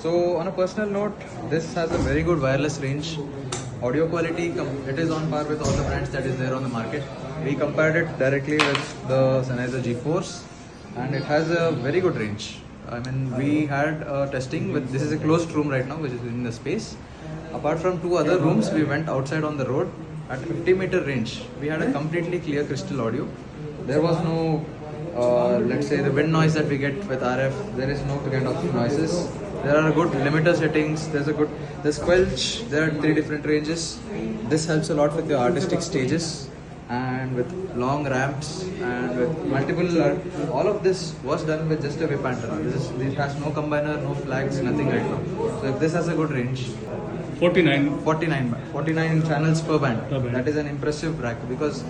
So on a personal note, this has a very good wireless range. Audio quality, it is on par with all the brands that is there on the market. We compared it directly with the Sennheiser G-Force and it has a very good range. I mean, we had testing with, this is a closed room right now which is in the space. Apart from two other rooms, we went outside on the road at 50-meter range. We had a completely clear crystal audio. There was no, let's say, the wind noise that we get with RF. There is no kind of noises. There are good limiter settings. There's squelch. There are 3 different ranges. This helps a lot with the artistic stages and with long ramps and with multiple. All of this was done with just a whip antenna. This has no combiner, no flags, nothing right now. So if this has a good range. 49 channels per band. That is an impressive bracket because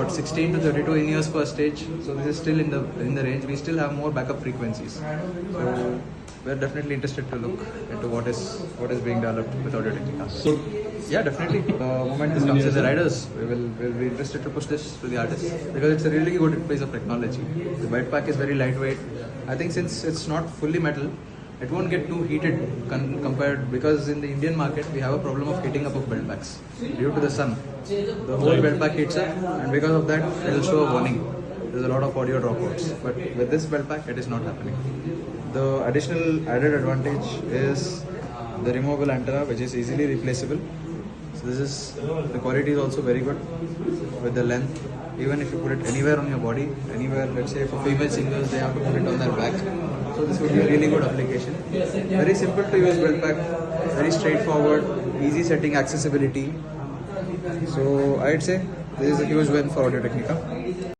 16 to 32 in-ears per stage. So this is still in the range. We still have more backup frequencies. So we're definitely interested to look into what is being developed with Audio Technica. So yeah, definitely. The moment this comes to the riders, we'll be interested to push this to the artists because it's a really good piece of technology. The belt pack is very lightweight. I think since it's not fully metal, it won't get too heated compared, because in the Indian market we have a problem of heating up of belt packs due to the sun. The whole belt pack heats up and because of that it will show a warning. There's a lot of audio dropouts, but with this belt pack it is not happening. The additional added advantage is the removable antenna, which is easily replaceable. So the quality is also very good with the length. Even if you put it anywhere on your body, anywhere, let's say for female singers, they have to put it on their back. So this would be a really good application. Very simple to use belt pack, very straightforward, easy setting accessibility. So I'd say this is a huge win for Audio Technica.